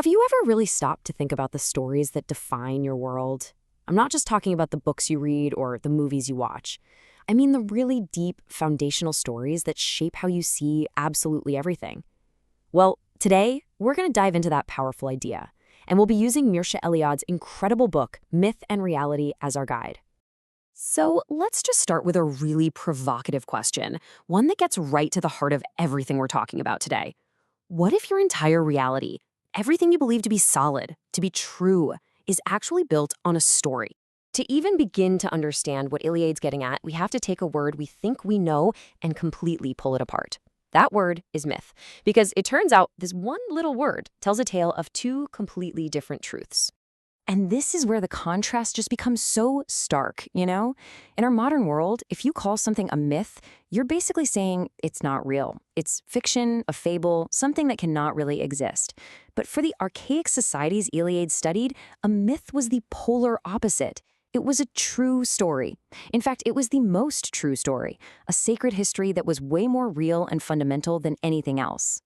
Have you ever really stopped to think about the stories that define your world? I'm not just talking about the books you read or the movies you watch. I mean the really deep, foundational stories that shape how you see absolutely everything. Well, today, we're going to dive into that powerful idea, and we'll be using Mircea Eliade's incredible book, Myth and Reality, as our guide. So let's just start with a really provocative question, one that gets right to the heart of everything we're talking about today. What if your entire reality, everything you believe to be solid, to be true, is actually built on a story? To even begin to understand what Eliade's getting at, we have to take a word we think we know and completely pull it apart. That word is myth, because it turns out this one little word tells a tale of two completely different truths. And this is where the contrast just becomes so stark, you know? In our modern world, if you call something a myth, you're basically saying it's not real. It's fiction, a fable, something that cannot really exist. But for the archaic societies Eliade studied, a myth was the polar opposite. It was a true story. In fact, it was the most true story, a sacred history that was way more real and fundamental than anything else.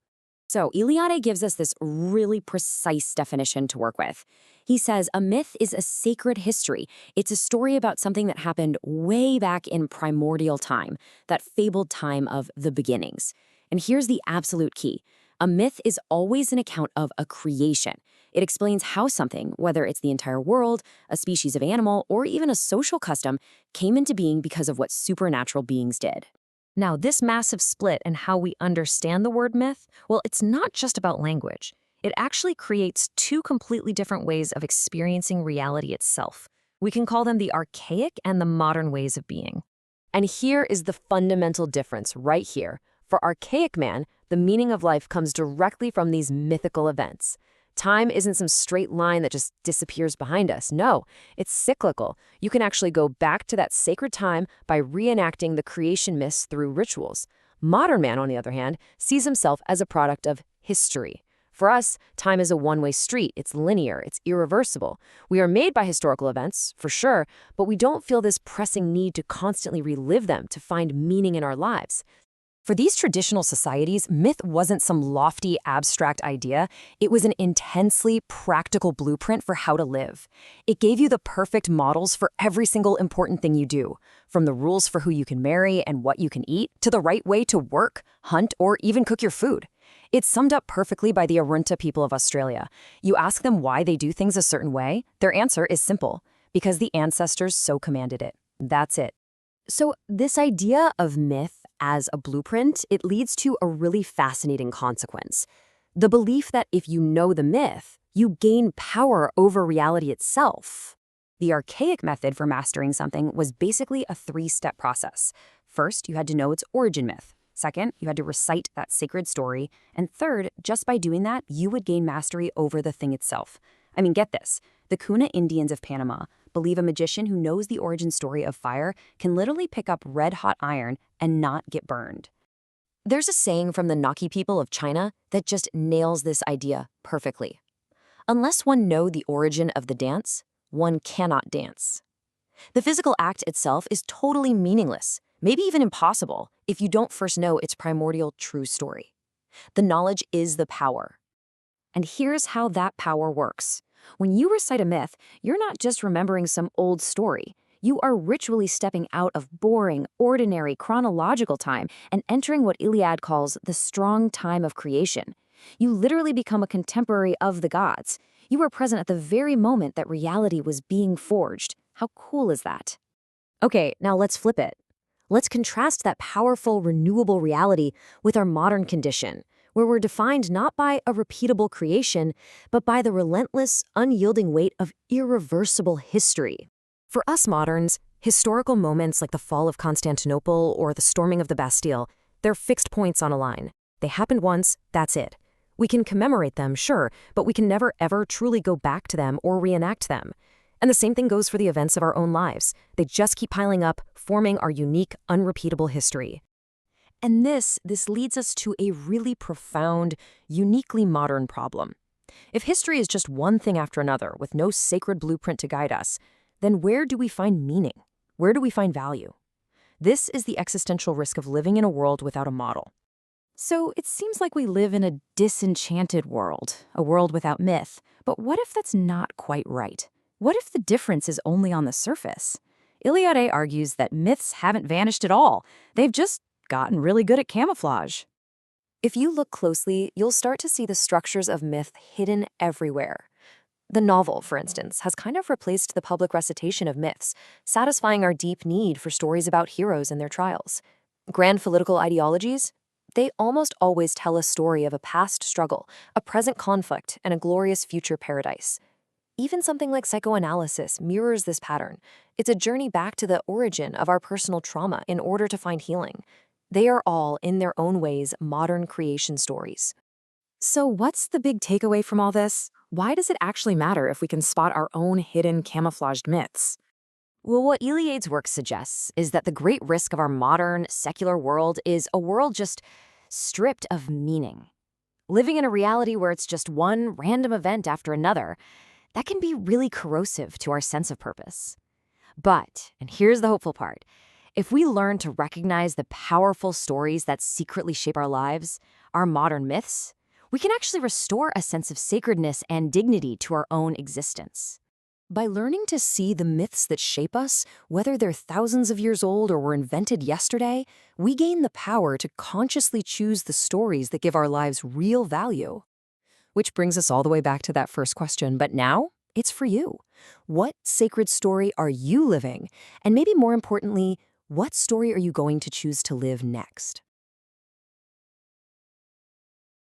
So Eliade gives us this really precise definition to work with. He says a myth is a sacred history. It's a story about something that happened way back in primordial time, that fabled time of the beginnings. And here's the absolute key. A myth is always an account of a creation. It explains how something, whether it's the entire world, a species of animal, or even a social custom, came into being because of what supernatural beings did. Now, this massive split in how we understand the word myth, well, it's not just about language. It actually creates two completely different ways of experiencing reality itself. We can call them the archaic and the modern ways of being. And here is the fundamental difference right here. For archaic man, the meaning of life comes directly from these mythical events. Time isn't some straight line that just disappears behind us. No, it's cyclical. You can actually go back to that sacred time by reenacting the creation myths through rituals. Modern man, on the other hand, sees himself as a product of history. For us, time is a one-way street. It's linear. It's irreversible. We are made by historical events, for sure, but we don't feel this pressing need to constantly relive them to find meaning in our lives. For these traditional societies, myth wasn't some lofty, abstract idea. It was an intensely practical blueprint for how to live. It gave you the perfect models for every single important thing you do, from the rules for who you can marry and what you can eat, to the right way to work, hunt, or even cook your food. It's summed up perfectly by the Arunta people of Australia. You ask them why they do things a certain way, their answer is simple: because the ancestors so commanded it. That's it. So this idea of myth as a blueprint, it leads to a really fascinating consequence. The belief that if you know the myth, you gain power over reality itself. The archaic method for mastering something was basically a three-step process. First, you had to know its origin myth. Second, you had to recite that sacred story. And third, just by doing that, you would gain mastery over the thing itself. I mean, get this. The Kuna Indians of Panama believe a magician who knows the origin story of fire can literally pick up red-hot iron and not get burned. There's a saying from the Naki people of China that just nails this idea perfectly. Unless one know the origin of the dance, one cannot dance. The physical act itself is totally meaningless, maybe even impossible, if you don't first know its primordial true story. The knowledge is the power. And here's how that power works. When you recite a myth, you're not just remembering some old story. You are ritually stepping out of boring, ordinary, chronological time and entering what Eliade calls the strong time of creation. You literally become a contemporary of the gods. You are present at the very moment that reality was being forged. How cool is that? Okay, now let's flip it. Let's contrast that powerful, renewable reality with our modern condition, where we're defined not by a repeatable creation, but by the relentless, unyielding weight of irreversible history. For us moderns, historical moments like the fall of Constantinople or the storming of the Bastille, they're fixed points on a line. They happened once, that's it. We can commemorate them, sure, but we can never ever truly go back to them or reenact them. And the same thing goes for the events of our own lives. They just keep piling up, forming our unique, unrepeatable history. And this leads us to a really profound, uniquely modern problem. If history is just one thing after another with no sacred blueprint to guide us, then where do we find meaning? Where do we find value? This is the existential risk of living in a world without a model. So it seems like we live in a disenchanted world, a world without myth. But what if that's not quite right? What if the difference is only on the surface? Eliade argues that myths haven't vanished at all. They've just gotten really good at camouflage. If you look closely, you'll start to see the structures of myth hidden everywhere. The novel, for instance, has kind of replaced the public recitation of myths, satisfying our deep need for stories about heroes and their trials. Grand political ideologies? They almost always tell a story of a past struggle, a present conflict, and a glorious future paradise. Even something like psychoanalysis mirrors this pattern. It's a journey back to the origin of our personal trauma in order to find healing. They are all, in their own ways, modern creation stories. So, what's the big takeaway from all this? Why does it actually matter if we can spot our own hidden camouflaged myths? Well, what Eliade's work suggests is that the great risk of our modern, secular world is a world just stripped of meaning. Living in a reality where it's just one random event after another, that can be really corrosive to our sense of purpose. But, and here's the hopeful part, if we learn to recognize the powerful stories that secretly shape our lives, our modern myths, we can actually restore a sense of sacredness and dignity to our own existence. By learning to see the myths that shape us, whether they're thousands of years old or were invented yesterday, we gain the power to consciously choose the stories that give our lives real value. Which brings us all the way back to that first question, but now it's for you. What sacred story are you living? And maybe more importantly, what story are you going to choose to live next?